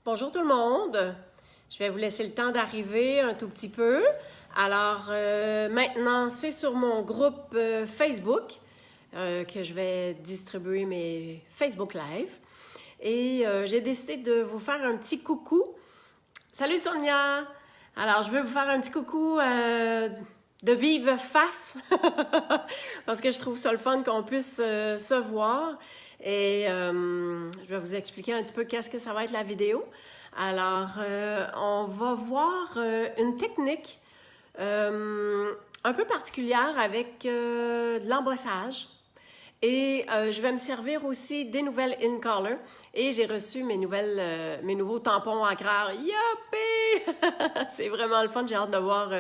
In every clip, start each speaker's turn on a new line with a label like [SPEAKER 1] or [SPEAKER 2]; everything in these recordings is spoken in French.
[SPEAKER 1] Bonjour tout le monde. Je vais vous laisser le temps d'arriver un tout petit peu. Alors maintenant, c'est sur mon groupe Facebook que je vais distribuer mes Facebook Live. Et j'ai décidé de vous faire un petit coucou. Salut Sonia! Alors, je veux vous faire un petit coucou de vive face parce que je trouve ça le fun qu'on puisse se voir. Et je vais vous expliquer un petit peu qu'est-ce que ça va être la vidéo. Alors, on va voir une technique un peu particulière avec de l'embossage. Et je vais me servir aussi des nouvelles InColor. Et j'ai reçu mes nouveaux tampons ancreurs. Youpi! C'est vraiment le fun, j'ai hâte de voir.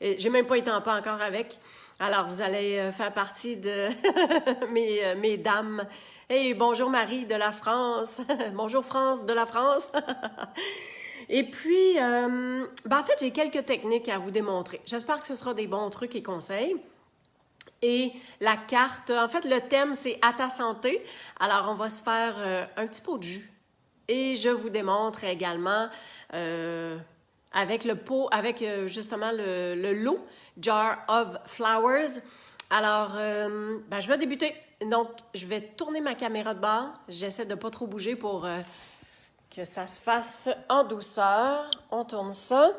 [SPEAKER 1] J'ai même pas les tampons encore avec. Alors, vous allez faire partie de mes dames. Hey, bonjour Marie de la France. Bonjour France de la France. Et puis, en fait, j'ai quelques techniques à vous démontrer. J'espère que ce sera des bons trucs et conseils. Et la carte, en fait, le thème, c'est « À ta santé ». Alors, on va se faire un petit pot de jus. Et je vous démontre également avec le pot, avec justement le lot « Jar of Flowers ». Alors, je vais débuter. Donc, je vais tourner ma caméra de bord. J'essaie de ne pas trop bouger pour que ça se fasse en douceur. On tourne ça.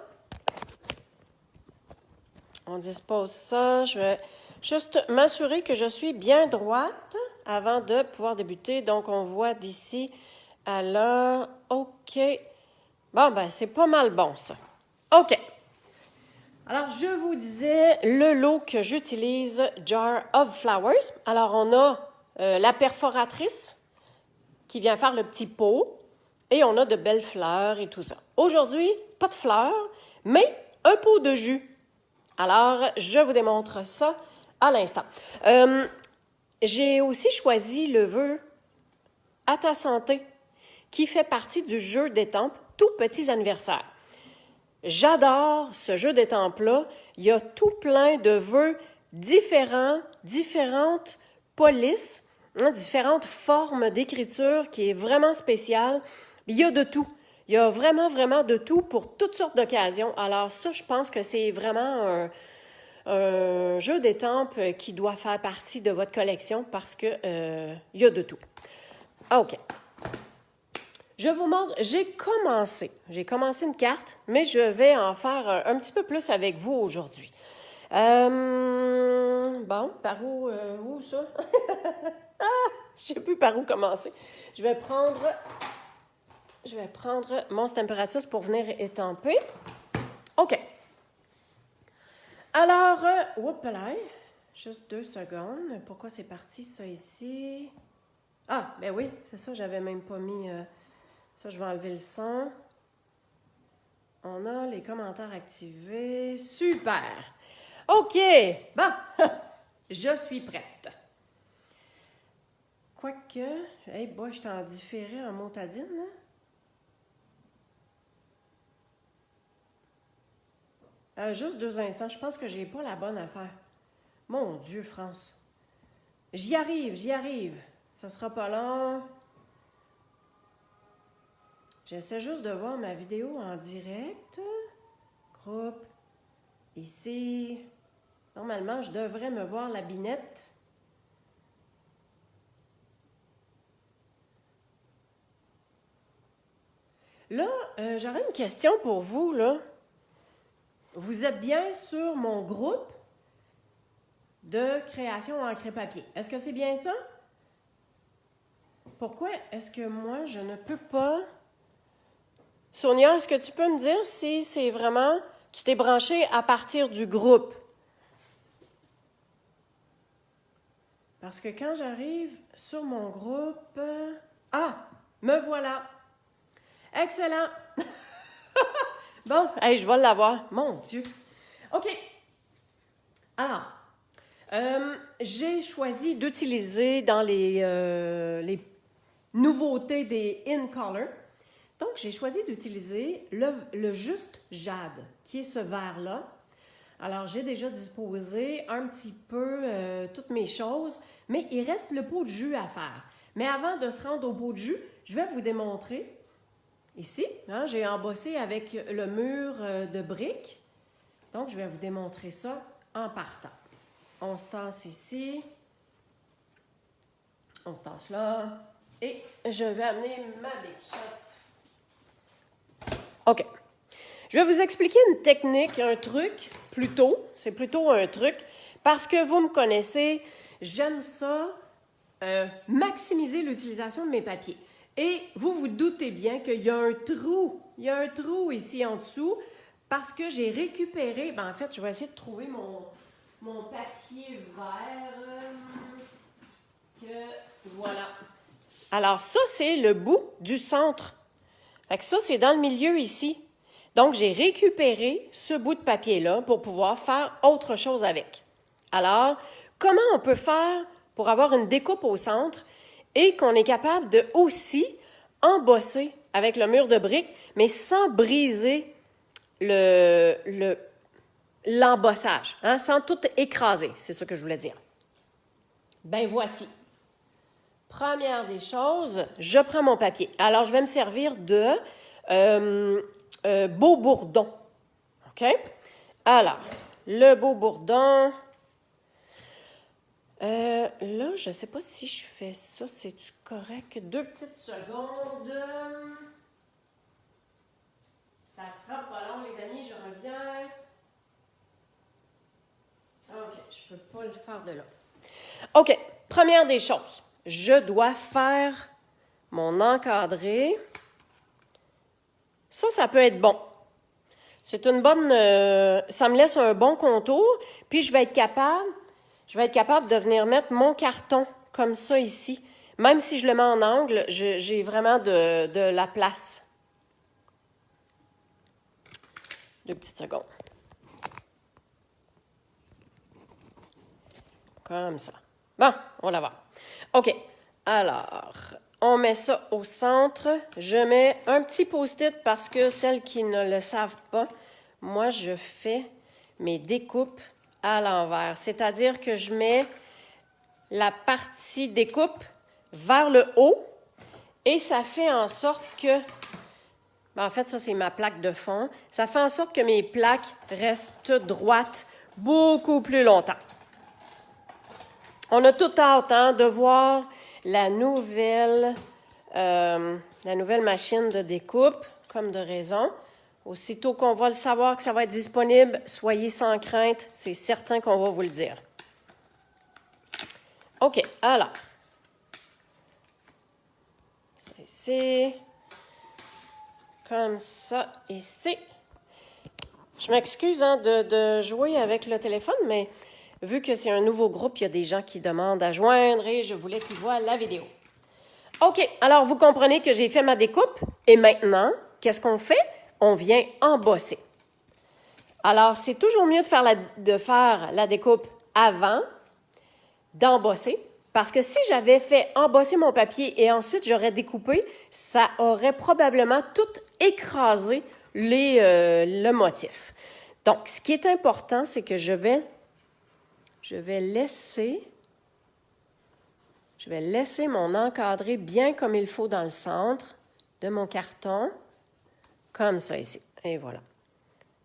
[SPEAKER 1] On dispose ça. Je vais juste m'assurer que je suis bien droite avant de pouvoir débuter. Donc, on voit d'ici à là. OK. Bon, c'est pas mal bon, ça. OK. Alors, je vous disais le lot que j'utilise, Jar of Flowers. Alors, on a la perforatrice qui vient faire le petit pot et on a de belles fleurs et tout ça. Aujourd'hui, pas de fleurs, mais un pot de jus. Alors, je vous démontre ça à l'instant. J'ai aussi choisi le vœu « À ta santé » qui fait partie du jeu d'étampes Tout petits anniversaires. J'adore ce jeu d'étampes-là. Il y a tout plein de vœux différents, différentes polices, différentes formes d'écriture qui est vraiment spéciale. Il y a de tout. Il y a vraiment, vraiment de tout pour toutes sortes d'occasions. Alors ça, je pense que c'est vraiment un jeu d'étampes qui doit faire partie de votre collection parce que il y a de tout. OK. Je vous montre, j'ai commencé une carte, mais je vais en faire un petit peu plus avec vous aujourd'hui. Bon, par où ça? Je sais plus par où commencer. Je vais prendre mon Temperatus pour venir étamper. OK. Alors, juste 2 secondes. Pourquoi c'est parti ça ici? Ah, ben oui, c'est ça, j'avais même pas mis... Ça, je vais enlever le son. On a les commentaires activés. Super! OK! Bon, je suis prête. Quoique... Hey, boy, je t'en différé en motadine, hein? Juste 2 instants. Je pense que j'ai pas la bonne affaire. Mon Dieu, France. J'y arrive. Ça sera pas long. J'essaie juste de voir ma vidéo en direct. Groupe. Ici. Normalement, je devrais me voir la binette. Là, j'aurais une question pour vous, là. Vous êtes bien sur mon groupe de création encre papier. Est-ce que c'est bien ça? Pourquoi est-ce que moi, je ne peux pas... Sonia, est-ce que tu peux me dire si c'est vraiment... Tu t'es branché à partir du groupe? Parce que quand j'arrive sur mon groupe... Ah! Me voilà! Excellent! Bon, hey, je vais l'avoir. Mon Dieu! OK. Alors, j'ai choisi d'utiliser dans les nouveautés des InColor. Donc, j'ai choisi d'utiliser le Juste Jade, qui est ce verre-là. Alors, j'ai déjà disposé un petit peu toutes mes choses, mais il reste le pot de jus à faire. Mais avant de se rendre au pot de jus, je vais vous démontrer ici. Hein, j'ai embossé avec le mur de briques. Donc, je vais vous démontrer ça en partant. On se tasse ici. On se tasse là. Et je vais amener ma Big Shot. OK. Je vais vous expliquer une technique, un truc, plutôt. C'est plutôt un truc. Parce que vous me connaissez, j'aime ça, maximiser l'utilisation de mes papiers. Et vous vous doutez bien qu'il y a un trou. Il y a un trou ici en dessous parce que j'ai récupéré... Ben, en fait, je vais essayer de trouver mon papier vert. Voilà. Alors, ça, c'est le bout du centre. Fait que ça, c'est dans le milieu ici. Donc, j'ai récupéré ce bout de papier-là pour pouvoir faire autre chose avec. Alors, comment on peut faire pour avoir une découpe au centre et qu'on est capable de aussi embosser avec le mur de briques, mais sans briser l'embossage, hein, sans tout écraser, c'est ce que je voulais dire. Ben voici. Première des choses, je prends mon papier. Alors, je vais me servir de Beau Bourdon. OK? Alors, le Beau Bourdon. Là, je ne sais pas si je fais ça. C'est-tu correct? 2 petites secondes. Ça sera pas long, les amis. Je reviens. OK, je ne peux pas le faire de là. OK, première des choses. Je dois faire mon encadré. Ça peut être bon. C'est une bonne... ça me laisse un bon contour. Puis, je vais être capable de venir mettre mon carton comme ça ici. Même si je le mets en angle, j'ai vraiment de la place. 2 petites secondes. Comme ça. Bon, on va voir. OK. Alors, on met ça au centre. Je mets un petit post-it parce que celles qui ne le savent pas, moi, je fais mes découpes à l'envers. C'est-à-dire que je mets la partie découpe vers le haut et ça fait en sorte que... En fait, ça, c'est ma plaque de fond. Ça fait en sorte que mes plaques restent droites beaucoup plus longtemps. On a tout hâte de voir la nouvelle machine de découpe, comme de raison. Aussitôt qu'on va le savoir que ça va être disponible, soyez sans crainte, c'est certain qu'on va vous le dire. OK, alors. Ça ici. Comme ça, ici. Je m'excuse de jouer avec le téléphone, mais vu que c'est un nouveau groupe, il y a des gens qui demandent à joindre et je voulais qu'ils voient la vidéo. OK, alors vous comprenez que j'ai fait ma découpe et maintenant, qu'est-ce qu'on fait? On vient embosser. Alors, c'est toujours mieux de faire la découpe avant d'embosser parce que si j'avais fait embosser mon papier et ensuite j'aurais découpé, ça aurait probablement tout écrasé le motif. Donc, ce qui est important, c'est que je vais laisser mon encadré bien comme il faut dans le centre de mon carton, comme ça ici. Et voilà.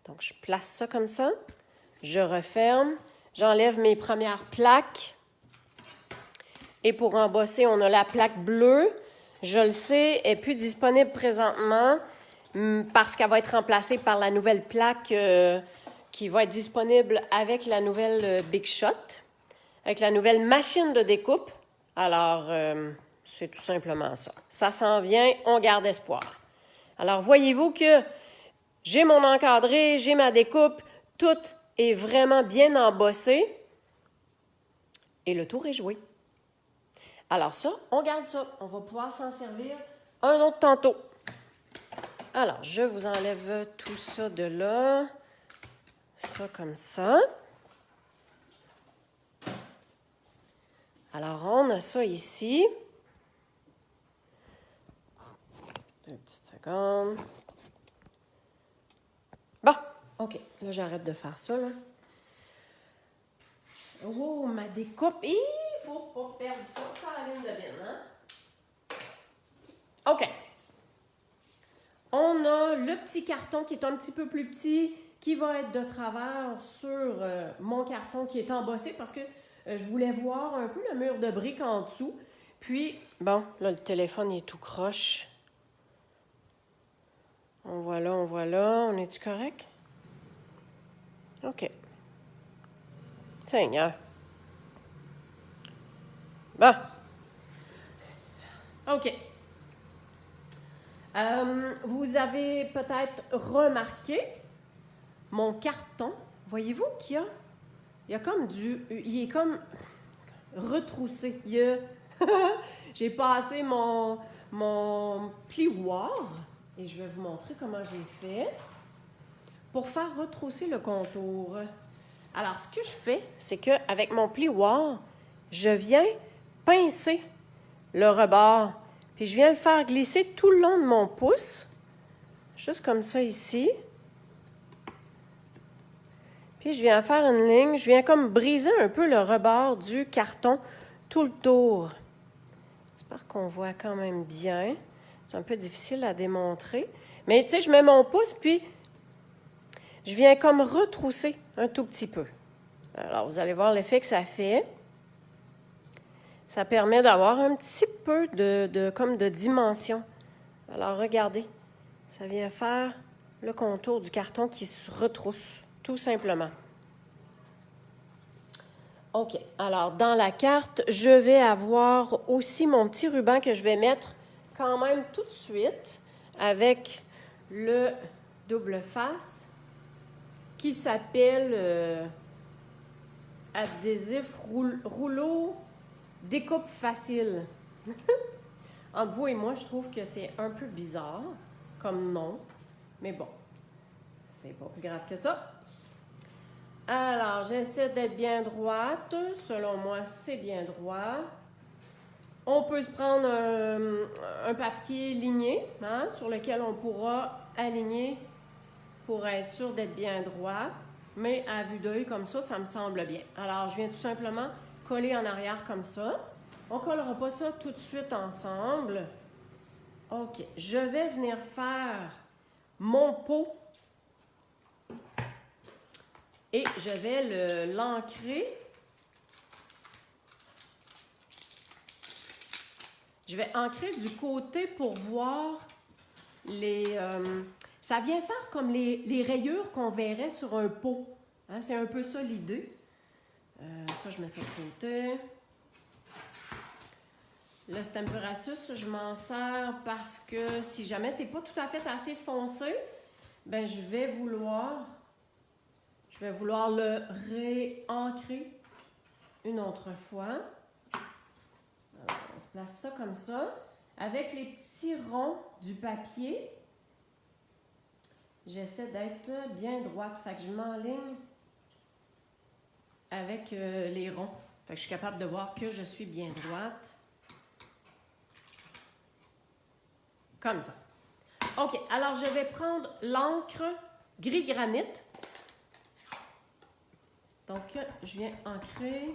[SPEAKER 1] Donc, je place ça comme ça. Je referme. J'enlève mes premières plaques. Et pour embosser, on a la plaque bleue. Je le sais, elle n'est plus disponible présentement parce qu'elle va être remplacée par la nouvelle plaque qui va être disponible avec la nouvelle Big Shot, avec la nouvelle machine de découpe. Alors, c'est tout simplement ça. Ça s'en vient, on garde espoir. Alors, voyez-vous que j'ai mon encadré, j'ai ma découpe, tout est vraiment bien embossé et le tour est joué. Alors ça, on garde ça. On va pouvoir s'en servir un autre tantôt. Alors, je vous enlève tout ça de là. Ça comme ça. Alors, on a ça ici. 2 petites secondes. Bon, OK. Là, j'arrête de faire ça, là. Oh, ma découpe. Il faut pas perdre ça par la ligne de bine, hein? OK. On a le petit carton qui est un petit peu plus petit, qui va être de travers sur mon carton qui est embossé parce que je voulais voir un peu le mur de briques en dessous. Puis, bon, là, le téléphone est tout croche. On voit là, on voit là. On est-tu correct? OK. Seigneur. Bon. OK. Vous avez peut-être remarqué mon carton. Voyez-vous qu'il y a comme il est comme retroussé. J'ai passé mon plioir et je vais vous montrer comment j'ai fait pour faire retrousser le contour. Alors, ce que je fais, c'est qu'avec mon plioir, je viens pincer le rebord. Puis je viens le faire glisser tout le long de mon pouce, juste comme ça ici. Puis je viens faire une ligne, je viens comme briser un peu le rebord du carton tout le tour. J'espère qu'on voit quand même bien. C'est un peu difficile à démontrer. Mais tu sais, je mets mon pouce, puis je viens comme retrousser un tout petit peu. Alors, vous allez voir l'effet que ça fait. Ça permet d'avoir un petit peu de dimension. Alors, regardez, ça vient faire le contour du carton qui se retrousse, tout simplement. OK. Alors, dans la carte, je vais avoir aussi mon petit ruban que je vais mettre quand même tout de suite avec le double face qui s'appelle adhésif rouleau découpe facile. Entre vous et moi, je trouve que c'est un peu bizarre comme nom, mais bon, c'est pas plus grave que ça. Alors, j'essaie d'être bien droite. Selon moi, c'est bien droit. On peut se prendre un papier ligné, hein, sur lequel on pourra aligner pour être sûr d'être bien droit. Mais à vue d'œil, comme ça me semble bien. Alors, je viens tout simplement coller en arrière comme ça. On ne collera pas ça tout de suite ensemble. OK. Je vais venir faire mon pot et je vais l'ancrer. Je vais ancrer du côté pour voir les... ça vient faire comme les rayures qu'on verrait sur un pot. Hein, c'est un peu ça l'idée. Ça, je mets ça de côté. Le Stemperatus, je m'en sers parce que si jamais c'est pas tout à fait assez foncé, ben je vais vouloir le réancrer une autre fois. Alors, on se place ça comme ça. Avec les petits ronds du papier, j'essaie d'être bien droite. Fait que je m'enligne avec les ronds. Fait que je suis capable de voir que je suis bien droite. Comme ça. OK, alors je vais prendre l'encre gris granit. Donc, je viens ancrer.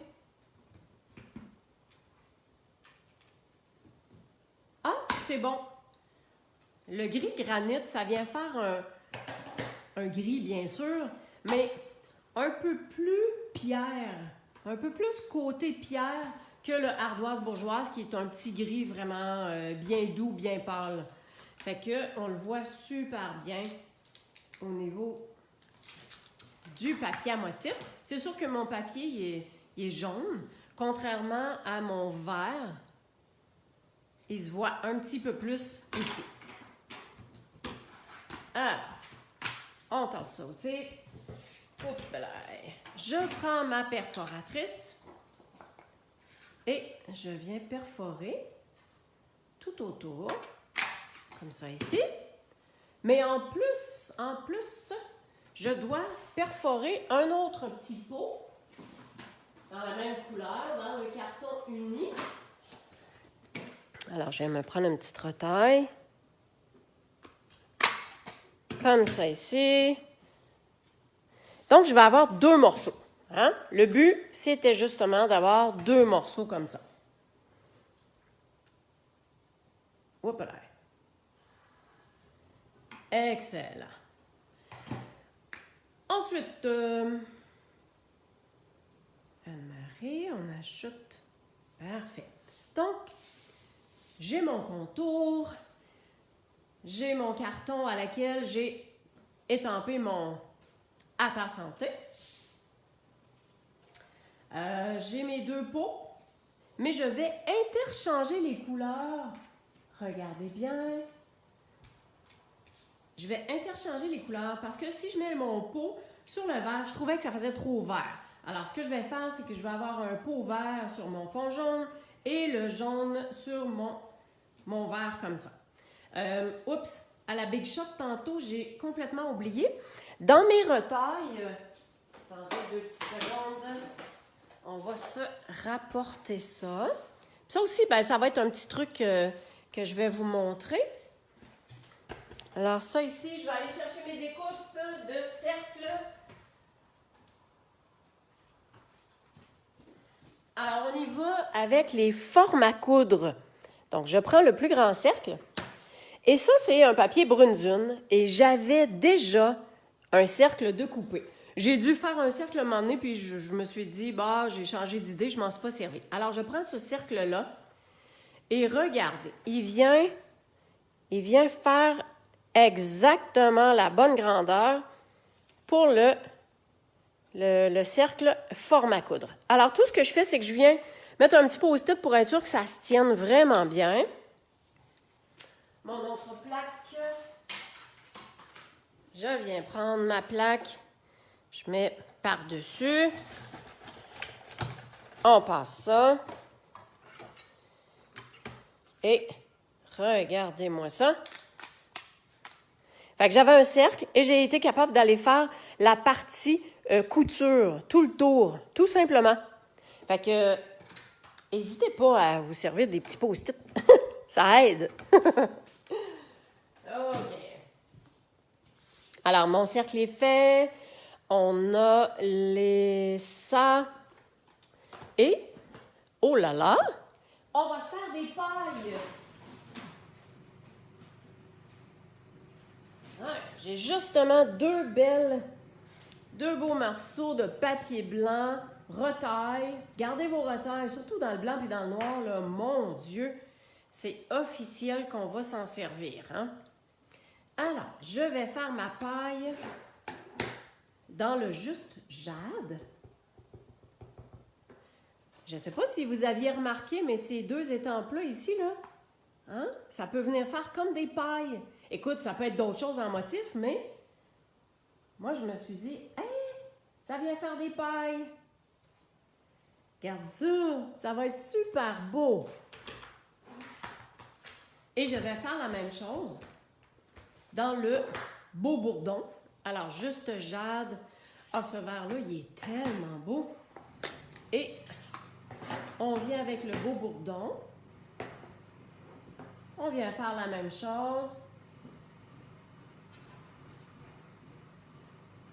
[SPEAKER 1] Ah, c'est bon. Le gris granit, ça vient faire un gris, bien sûr, mais un peu plus pierre. Un peu plus côté pierre que le ardoise bourgeoise, qui est un petit gris vraiment bien doux, bien pâle. Fait que on le voit super bien au niveau du papier à motif. C'est sûr que mon papier il est jaune, contrairement à mon vert. Il se voit un petit peu plus ici. Alors, on tasse ça aussi. Oups là. Je prends ma perforatrice et je viens perforer tout autour, comme ça ici. Mais en plus, je dois perforer un autre petit pot dans la même couleur, dans le carton uni. Alors, je vais me prendre une petite retaille. Comme ça ici. Donc, je vais avoir 2 morceaux. Hein? Le but, c'était justement d'avoir 2 morceaux comme ça. Oups là. Excellent. Ensuite, Anne-Marie, on ajoute. Parfait. Donc, j'ai mon contour. J'ai mon carton à laquelle j'ai étampé mon « À ta santé ». J'ai mes deux pots, mais je vais interchanger les couleurs. Regardez bien. Je vais interchanger les couleurs parce que si je mets mon pot sur le vert, je trouvais que ça faisait trop vert. Alors, ce que je vais faire, c'est que je vais avoir un pot vert sur mon fond jaune et le jaune sur mon vert comme ça. Oups, à la Big Shot, tantôt, j'ai complètement oublié. Dans mes retailles, attendez 2 petites secondes, on va se rapporter ça. Ça aussi, ben, ça va être un petit truc que je vais vous montrer. Alors ça ici, je vais aller chercher mes découpes de cercles. Alors, on y va avec les formes à coudre. Donc, je prends le plus grand cercle. Et ça, c'est un papier brune-dune. Et j'avais déjà un cercle de coupé. J'ai dû faire un cercle un moment donné, puis je me suis dit, bah, j'ai changé d'idée, je m'en suis pas servi. Alors, je prends ce cercle-là. Et regardez, il vient faire exactement la bonne grandeur pour le cercle forme à coudre. Alors, tout ce que je fais, c'est que je viens mettre un petit post-it pour être sûr que ça se tienne vraiment bien. Mon autre plaque, je viens prendre ma plaque, je mets par-dessus, on passe ça, et regardez-moi ça. Fait que j'avais un cercle et j'ai été capable d'aller faire la partie couture, tout le tour, tout simplement. Fait que, n'hésitez pas à vous servir des petits post-it. Ça aide. OK. Alors, mon cercle est fait. On a ça. Et, oh là là, on va se faire des pailles. Ouais, j'ai justement deux beaux morceaux de papier blanc, retaille. Gardez vos retailles, surtout dans le blanc et dans le noir, là, mon Dieu, c'est officiel qu'on va s'en servir. Hein? Alors, je vais faire ma paille dans le juste jade. Je ne sais pas si vous aviez remarqué, mais ces deux étampes-là ici, là, hein, ça peut venir faire comme des pailles. Écoute, ça peut être d'autres choses en motif, mais moi, je me suis dit, hey, ça vient faire des pailles. Regarde ça va être super beau. Et je vais faire la même chose dans le beau bourdon. Alors, juste jade. Ah, ce vert-là, il est tellement beau. Et on vient avec le beau bourdon. On vient faire la même chose.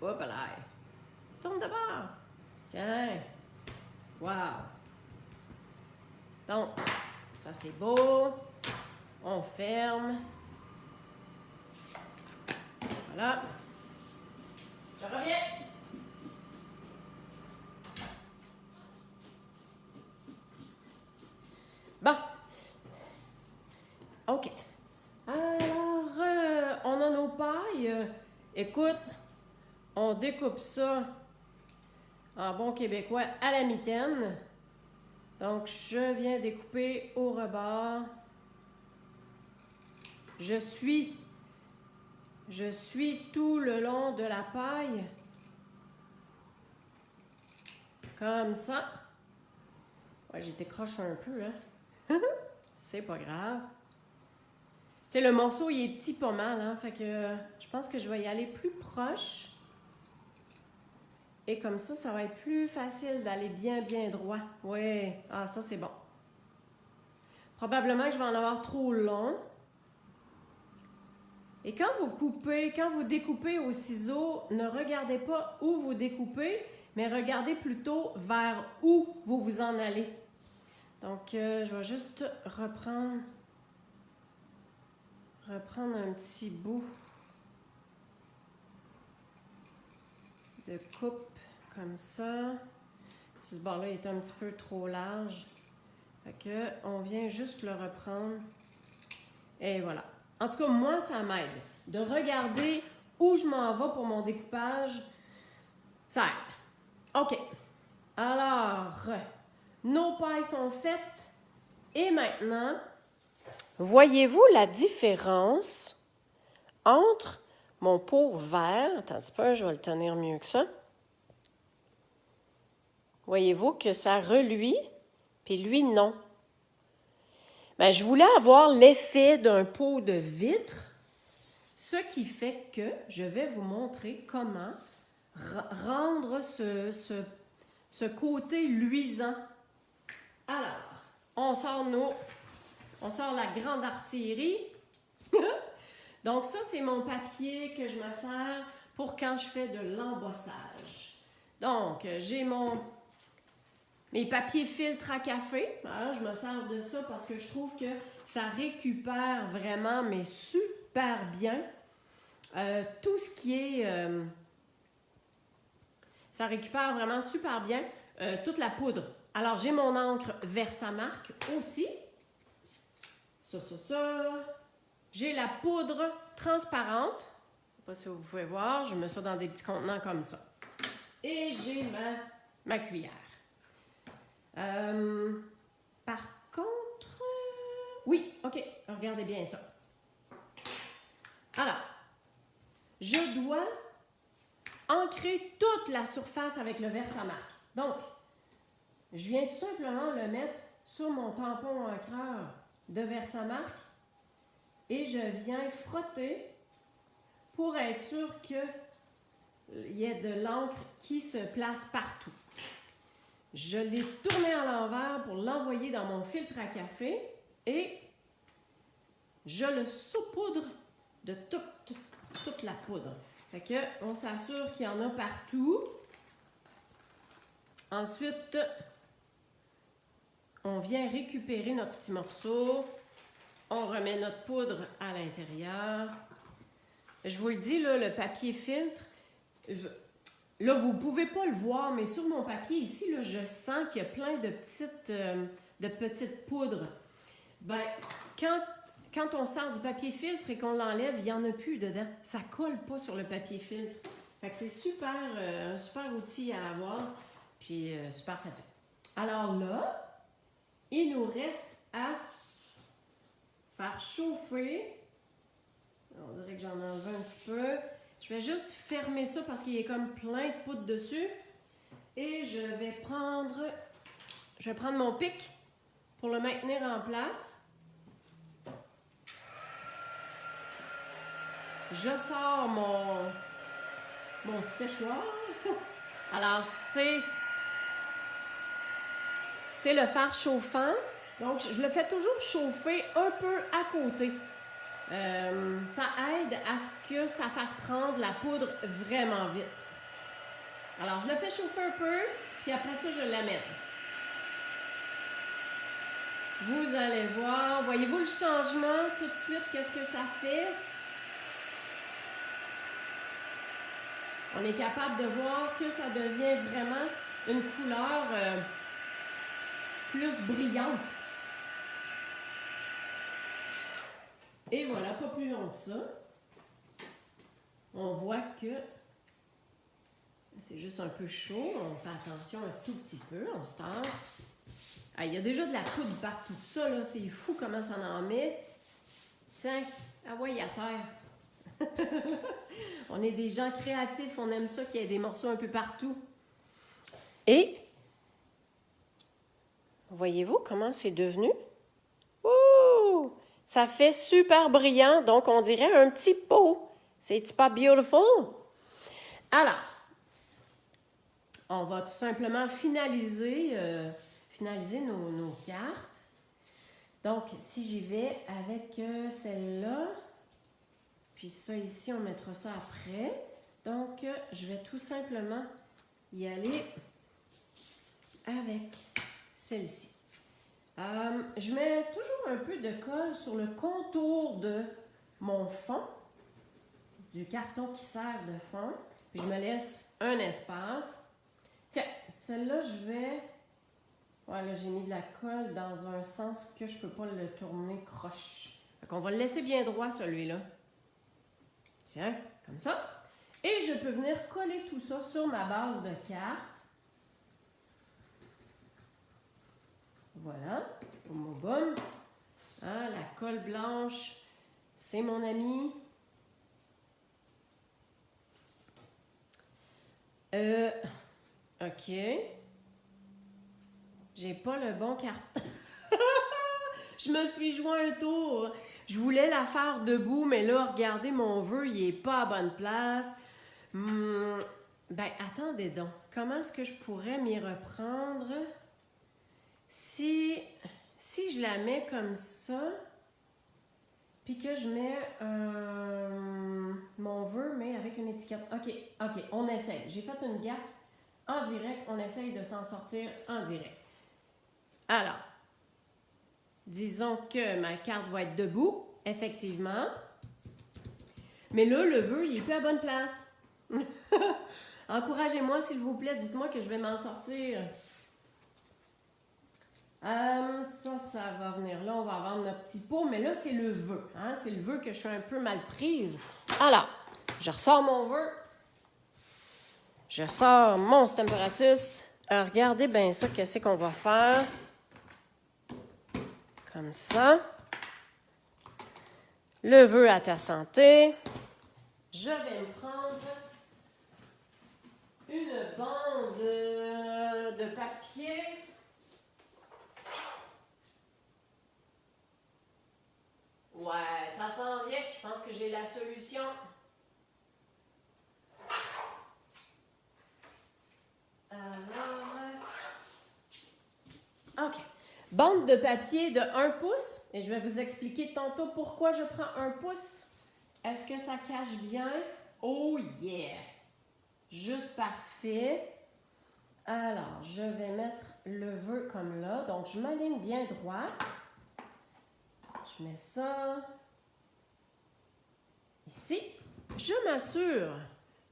[SPEAKER 1] Hop là. Tourne de bord. Tiens. Wow. Donc, ça c'est beau. On ferme. Voilà. Je reviens. Bon. OK. Alors, on a nos pailles. Écoute, on découpe ça en bon québécois à la mitaine. Donc, je viens découper au rebord. Je suis tout le long de la paille. Comme ça. Ouais, j'étais croche un peu, hein? C'est pas grave. Tu sais, le morceau, il est petit pas mal, hein? Fait que je pense que je vais y aller plus proche. Et comme ça va être plus facile d'aller bien droit. Oui, ah, ça, c'est bon. Probablement que je vais en avoir trop long. Et quand vous découpez au ciseau, ne regardez pas où vous découpez, mais regardez plutôt vers où vous vous en allez. Donc, je vais juste reprendre un petit bout de coupe comme ça. Ce bord-là est un petit peu trop large. Fait que on vient juste le reprendre. Et voilà. En tout cas, moi, ça m'aide. De regarder où je m'en vais pour mon découpage, ça aide. OK. Alors, nos pailles sont faites. Et maintenant, voyez-vous la différence entre mon pot vert? Attends un petit peu, je vais le tenir mieux que ça. Voyez-vous que ça reluit, puis lui, non. Bien, je voulais avoir l'effet d'un pot de vitre, ce qui fait que je vais vous montrer comment rendre ce côté luisant. Alors, on sort la grande artillerie. Donc ça, c'est mon papier que je me sers pour quand je fais de l'embossage. Donc, j'ai mes papiers filtres à café. Alors, je me sers de ça parce que je trouve que ça récupère vraiment, mais super bien, tout ce qui est... ça récupère vraiment super bien toute la poudre. Alors, j'ai mon encre Versamark aussi. Ça. J'ai la poudre transparente. Je ne sais pas si vous pouvez voir. Je mets ça dans des petits contenants comme ça. Et j'ai ma cuillère. Par contre... Oui, OK. Regardez bien ça. Alors, je dois ancrer toute la surface avec le Versamark. Donc, je viens tout simplement le mettre sur mon tampon encreur de Versamark et je viens frotter pour être sûr qu'il y ait de l'encre qui se place partout. Je l'ai tourné à l'envers pour l'envoyer dans mon filtre à café et je le saupoudre de toute la poudre. Fait que on s'assure qu'il y en a partout. Ensuite, on vient récupérer notre petit morceau. On remet notre poudre à l'intérieur. Je vous le dis, là, le papier filtre, là, vous ne pouvez pas le voir, mais sur mon papier ici, là, je sens qu'il y a plein de petites poudres. Ben, quand on sort du papier filtre et qu'on l'enlève, il n'y en a plus dedans. Ça ne colle pas sur le papier filtre. Fait que c'est super, un super outil à avoir, puis super facile. Alors là, il nous reste à faire chauffer. On dirait que j'en enlève un petit peu. Je vais juste fermer ça parce qu'il y a comme plein de poudre dessus. Et je vais prendre mon pic pour le maintenir en place. Je sors mon séchoir. Alors, c'est le fer chauffant. Donc, je le fais toujours chauffer un peu à côté. Ça aide à ce que ça fasse prendre la poudre vraiment vite. Alors, je le fais chauffer un peu, puis après ça, je l'amène. Vous allez voir. Voyez-vous le changement tout de suite? Qu'est-ce que ça fait? On est capable de voir que ça devient vraiment une couleur plus brillante. Et voilà, pas plus long que ça. On voit que c'est juste un peu chaud. On fait attention un tout petit peu. On se tasse. Ah, il y a déjà de la poudre partout. Ça, là, c'est fou comment ça en met. Tiens, ah ouais, à terre. On est des gens créatifs. On aime ça qu'il y ait des morceaux un peu partout. Et, voyez-vous comment c'est devenu? Ouh! Ça fait super brillant, donc on dirait un petit pot. C'est-tu pas beautiful? Alors, on va tout simplement finaliser nos cartes. Donc, si j'y vais avec celle-là, puis ça ici, on mettra ça après. Donc, je vais tout simplement y aller avec celle-ci. Je mets toujours un peu de colle sur le contour de mon fond, du carton qui sert de fond. Puis je me laisse un espace. Tiens, celle-là, je vais... Ouais, là, j'ai mis de la colle dans un sens que je peux pas le tourner croche. Fait qu'on va le laisser bien droit, celui-là. Tiens, comme ça. Et je peux venir coller tout ça sur ma base de carte. Voilà, pour mon bon. Ah, la colle blanche, c'est mon ami. OK. J'ai pas le bon carton. Je me suis joint un tour. Je voulais la faire debout, mais là, regardez, mon vœu, il est pas à bonne place. Ben, attendez donc. Comment est-ce que je pourrais m'y reprendre? Si je la mets comme ça, puis que je mets mon vœu, mais avec une étiquette. OK, on essaye. J'ai fait une gaffe en direct. On essaye de s'en sortir en direct. Alors, disons que ma carte va être debout, effectivement. Mais là, le vœu, il est plus à bonne place. Encouragez-moi, s'il vous plaît. Dites-moi que je vais m'en sortir. Ça va venir là. On va avoir notre petit pot. Mais là, c'est le vœu. Hein? C'est le vœu que je suis un peu mal prise. Alors, je ressors mon vœu. Je sors mon Stemperatus. Regardez bien ça. Qu'est-ce qu'on va faire? Comme ça. Le vœu à ta santé. Je vais me prendre une bande de papier. Ouais, ça s'en vient. Je pense que j'ai la solution. Alors, OK. Bande de papier de 1 pouce. Et je vais vous expliquer tantôt pourquoi je prends 1 pouce. Est-ce que ça cache bien? Oh yeah! Juste parfait. Alors, je vais mettre le vœu comme là. Donc, je m'aligne bien droit. Je mets ça ici. Je m'assure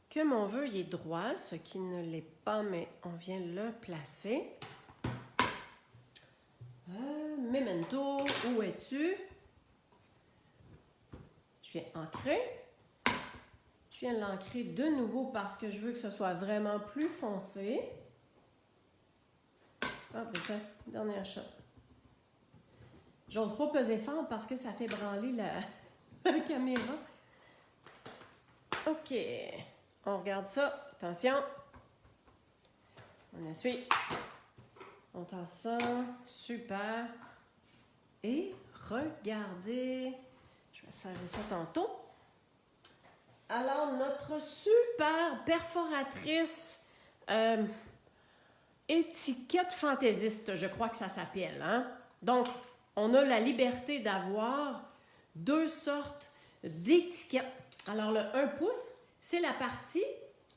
[SPEAKER 1] que mon vœu il est droit, ce qui ne l'est pas, mais on vient le placer. Memento, où es-tu? Je viens ancrer. Je viens l'ancrer de nouveau parce que je veux que ce soit vraiment plus foncé. Ah, ben tiens, dernière shot. J'ose pas peser fort parce que ça fait branler la caméra. OK. On regarde ça. Attention. On essuie. On tasse ça. Super. Et regardez. Je vais serrer ça tantôt. Alors, notre super perforatrice étiquette fantaisiste, je crois que ça s'appelle. Hein? Donc, on a la liberté d'avoir 2 sortes d'étiquettes. Alors, le 1 pouce, c'est la partie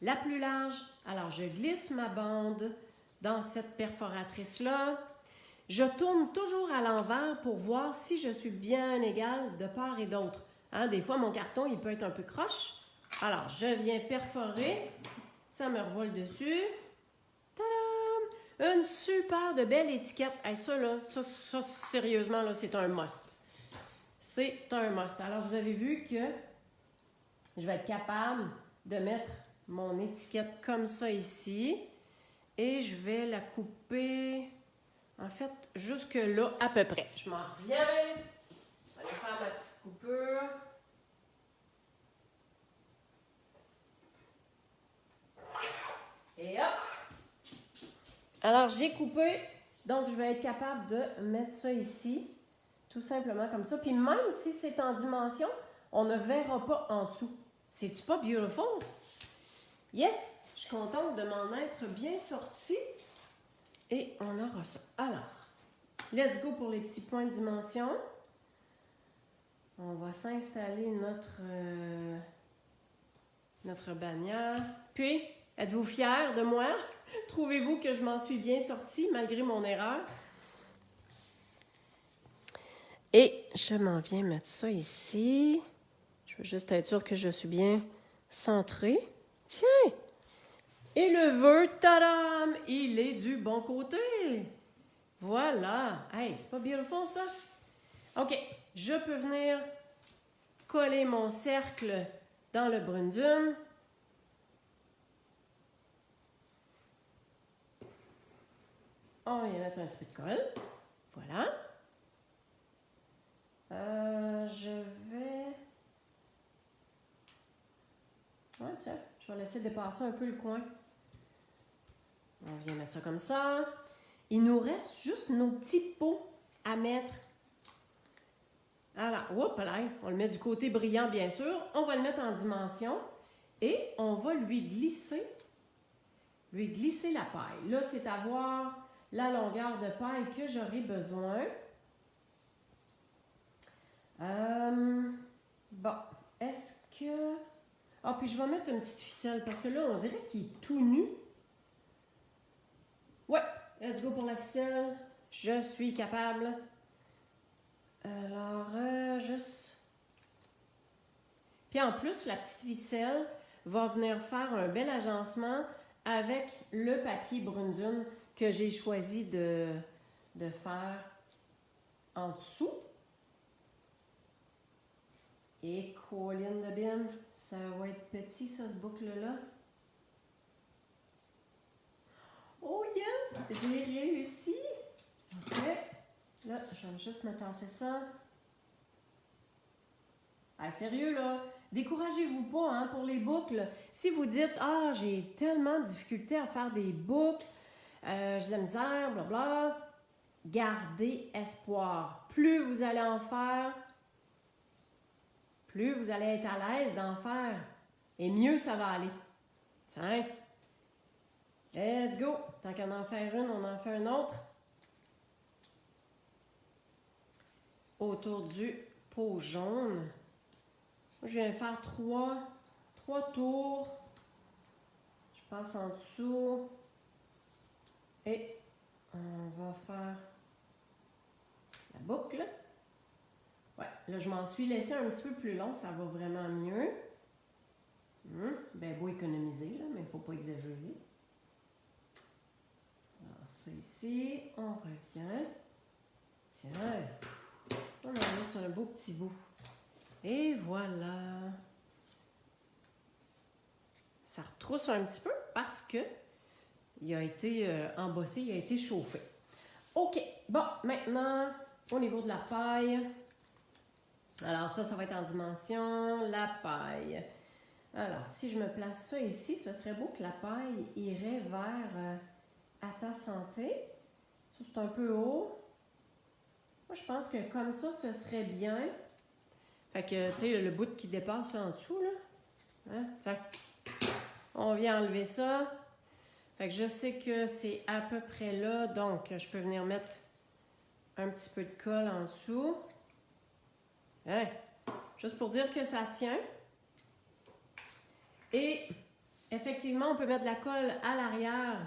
[SPEAKER 1] la plus large. Alors, je glisse ma bande dans cette perforatrice-là. Je tourne toujours à l'envers pour voir si je suis bien égale de part et d'autre. Hein, des fois, mon carton, il peut être un peu croche. Alors, je viens perforer. Ça me revole dessus. Tadam! Une super de belle étiquette. Hey, ça, là, ça, sérieusement, là, c'est un must. C'est un must. Alors, vous avez vu que je vais être capable de mettre mon étiquette comme ça ici. Et je vais la couper, en fait, jusque là, à peu près. Je m'en reviens. Je vais aller faire ma petite coupure. Et hop! Alors, j'ai coupé. Donc, je vais être capable de mettre ça ici. Tout simplement comme ça. Puis même si c'est en dimension, on ne verra pas en dessous. C'est-tu pas beautiful? Yes! Je suis contente de m'en être bien sortie. Et on aura ça. Alors, let's go pour les petits points de dimension. On va s'installer notre bannière. Puis, êtes-vous fiers de moi? Trouvez-vous que je m'en suis bien sortie malgré mon erreur? Et je m'en viens mettre ça ici. Je veux juste être sûre que je suis bien centrée. Tiens! Et le vœu, tadam! Il est du bon côté! Voilà! Hey, c'est pas beautiful, ça? OK, je peux venir coller mon cercle dans le brune-dune. On va y mettre un petit peu de colle. Voilà. Je vais... Ouais, tiens, je vais laisser dépasser un peu le coin. On vient mettre ça comme ça. Il nous reste juste nos petits pots à mettre. Alors, hop là, on le met du côté brillant, bien sûr. On va le mettre en dimension et on va lui glisser la paille. Là, c'est à voir la longueur de paille que j'aurai besoin. Bon, est-ce que... Ah, puis je vais mettre une petite ficelle parce que là, on dirait qu'il est tout nu. Ouais, let's go pour la ficelle. Je suis capable. Alors, juste... Puis en plus, la petite ficelle va venir faire un bel agencement avec le papier brune-dune que j'ai choisi de faire en dessous. Et colline de bin, ça va être petit, ça, ce boucle-là. Oh yes! J'ai réussi! OK. Là, je vais juste me tasser ça. Ah, sérieux, là, découragez-vous pas hein, pour les boucles. Si vous dites « Ah, j'ai tellement de difficultés à faire des boucles, j'ai de la misère, blabla », gardez espoir. Plus vous allez en faire, plus vous allez être à l'aise d'en faire. Et mieux ça va aller. Tiens. Let's go. Tant qu'à en faire une, on en fait une autre. Autour du pot jaune. Je viens faire trois tours. Je passe en dessous. Et on va faire la boucle. Ouais, là, je m'en suis laissé un petit peu plus long. Ça va vraiment mieux. Ben, beau économiser, là, mais il ne faut pas exagérer. Alors, ça ici, on revient. Tiens, on en met sur un beau petit bout. Et voilà. Ça retrousse un petit peu parce que il a été embossé, il a été chauffé. OK, bon, maintenant, au niveau de la paille. Alors ça va être en dimension, la paille. Alors, si je me place ça ici, ce serait beau que la paille irait vers à ta santé. Ça, c'est un peu haut. Moi, je pense que comme ça, ce serait bien. Fait que, tu sais, le bout qui dépasse là en dessous, là. Hein? Tiens. On vient enlever ça. Fait que je sais que c'est à peu près là. Donc, je peux venir mettre un petit peu de colle en dessous. Hein? Juste pour dire que ça tient. Et effectivement, on peut mettre de la colle à l'arrière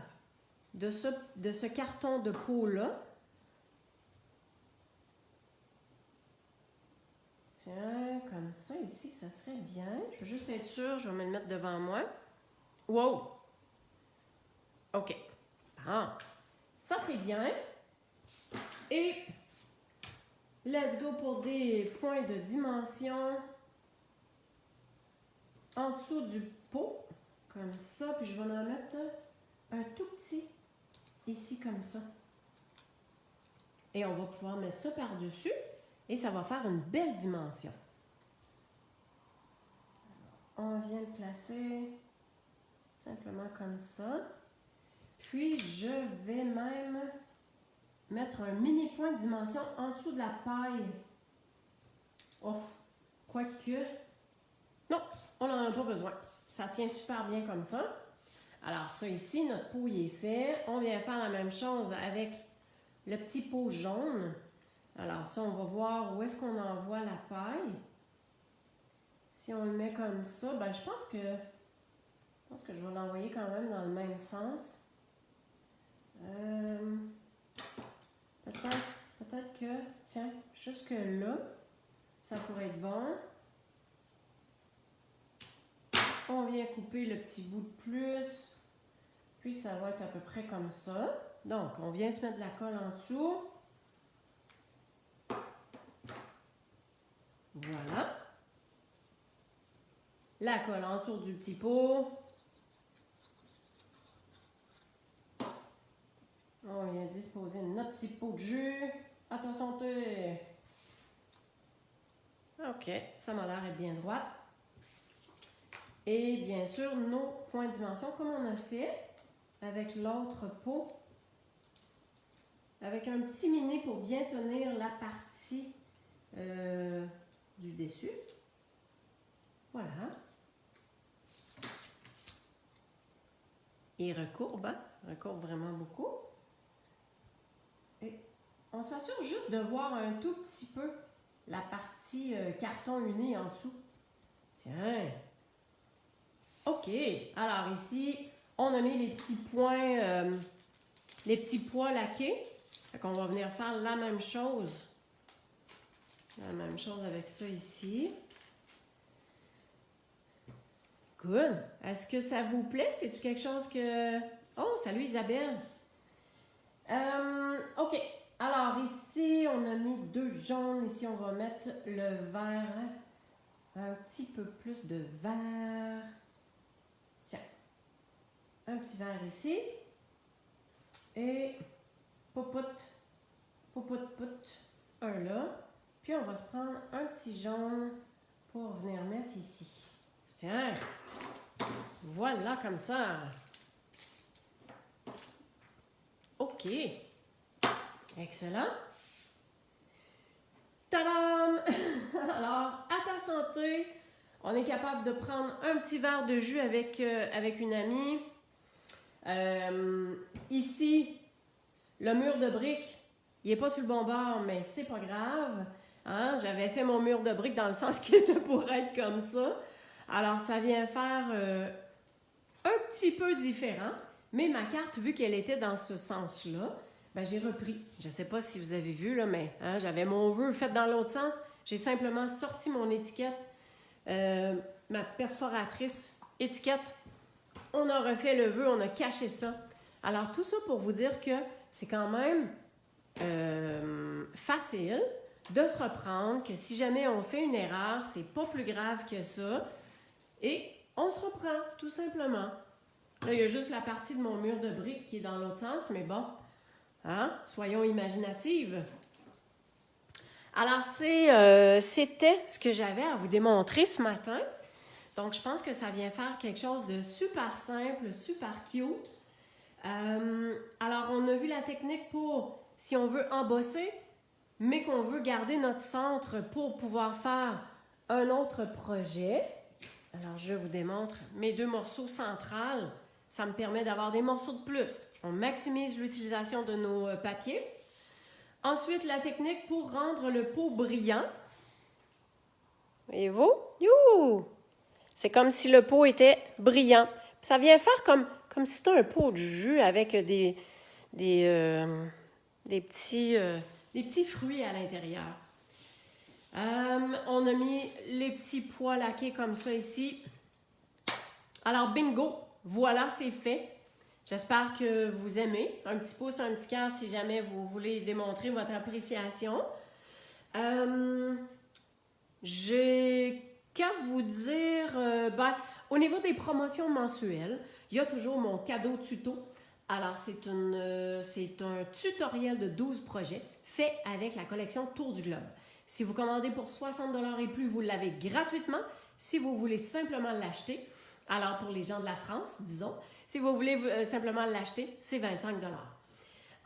[SPEAKER 1] de ce carton de peau-là. Tiens, comme ça, ici, ça serait bien. Je veux juste être sûre, je vais me le mettre devant moi. Wow! OK. Ah, ça, c'est bien. Et let's go pour des points de dimension en dessous du pot, comme ça. Puis je vais en mettre un tout petit ici, comme ça. Et on va pouvoir mettre ça par-dessus. Et ça va faire une belle dimension. Alors, on vient le placer simplement comme ça. Puis, je vais même mettre un mini point de dimension en dessous de la paille. Oh, quoique... Non, on n'en a pas besoin. Ça tient super bien comme ça. Alors, ça ici, notre pot il est fait. On vient faire la même chose avec le petit pot jaune. Alors ça, on va voir où est-ce qu'on envoie la paille. Si on le met comme ça, ben je pense que je vais l'envoyer quand même dans le même sens. Peut-être que, tiens, jusque là, ça pourrait être bon. On vient couper le petit bout de plus. Puis ça va être à peu près comme ça. Donc, on vient se mettre de la colle en dessous. Voilà. La colle en dessous du petit pot. On vient disposer notre petit pot de jus. À ta santé! OK, ça m'a l'air d'être bien droite. Et bien sûr, nos points de dimension, comme on a fait avec l'autre pot, avec un petit mini pour bien tenir la partie du dessus. Voilà. Et recourbe, hein? Recourbe vraiment beaucoup. Et on s'assure juste de voir un tout petit peu la partie carton uni en dessous. Tiens! OK. Alors ici, on a mis les petits points laqués. Fait qu'on va venir faire la même chose. La même chose avec ça ici. Good. Est-ce que ça vous plaît? C'est-tu quelque chose que... Oh, salut Isabelle! OK. Alors ici, on a mis 2 jaunes. Ici, on va mettre le vert. Un petit peu plus de vert. Tiens. Un petit vert ici. Et popout, un là. Puis on va se prendre un petit jaune pour venir mettre ici. Tiens. Voilà comme ça. OK. Excellent. Tadam! Alors, à ta santé, on est capable de prendre un petit verre de jus avec une amie. Ici, le mur de briques, il n'est pas sur le bon bord, mais c'est pas grave. Hein? J'avais fait mon mur de briques dans le sens qui était pour être comme ça. Alors, ça vient faire un petit peu différent. Mais ma carte, vu qu'elle était dans ce sens-là, ben, j'ai repris. Je ne sais pas si vous avez vu, là, mais hein, j'avais mon vœu fait dans l'autre sens. J'ai simplement sorti mon étiquette, ma perforatrice étiquette. On a refait le vœu, on a caché ça. Alors, tout ça pour vous dire que c'est quand même facile de se reprendre, que si jamais on fait une erreur, c'est pas plus grave que ça. Et on se reprend, tout simplement. Là, il y a juste la partie de mon mur de briques qui est dans l'autre sens, mais bon, hein? Soyons imaginatives. Alors, c'était ce que j'avais à vous démontrer ce matin. Donc, je pense que ça vient faire quelque chose de super simple, super cute. Alors, on a vu la technique pour, si on veut embosser, mais qu'on veut garder notre centre pour pouvoir faire un autre projet. Alors, je vous démontre mes 2 morceaux centrales. Ça me permet d'avoir des morceaux de plus. On maximise l'utilisation de nos papiers. Ensuite, la technique pour rendre le pot brillant. Voyez-vous? Youhou! C'est comme si le pot était brillant. Ça vient faire comme si c'était un pot de jus avec des petits fruits à l'intérieur. On a mis les petits pois laqués comme ça ici. Alors, bingo! Voilà, c'est fait. J'espère que vous aimez. Un petit pouce, un petit cœur si jamais vous voulez démontrer votre appréciation. J'ai qu'à vous dire, au niveau des promotions mensuelles, il y a toujours mon cadeau tuto. Alors, c'est un tutoriel de 12 projets fait avec la collection Tour du Globe. Si vous commandez pour 60 $ et plus, vous l'avez gratuitement. Si vous voulez simplement l'acheter, alors pour les gens de la France, disons, si vous voulez simplement l'acheter, c'est 25 $.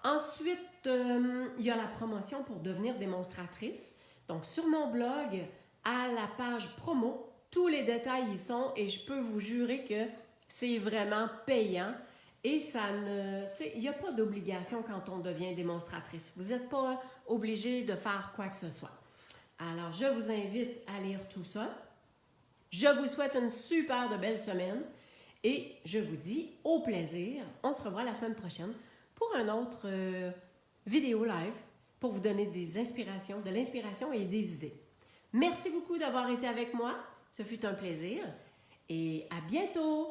[SPEAKER 1] Ensuite, il y a la promotion pour devenir démonstratrice. Donc, sur mon blog, à la page promo, tous les détails y sont et je peux vous jurer que c'est vraiment payant. Et il n'y a pas d'obligation quand on devient démonstratrice. Vous n'êtes pas obligé de faire quoi que ce soit. Alors, je vous invite à lire tout ça. Je vous souhaite une super de belle semaine et je vous dis au plaisir. On se revoit la semaine prochaine pour un autre vidéo live pour vous donner de l'inspiration et des idées. Merci beaucoup d'avoir été avec moi. Ce fut un plaisir
[SPEAKER 2] et à bientôt!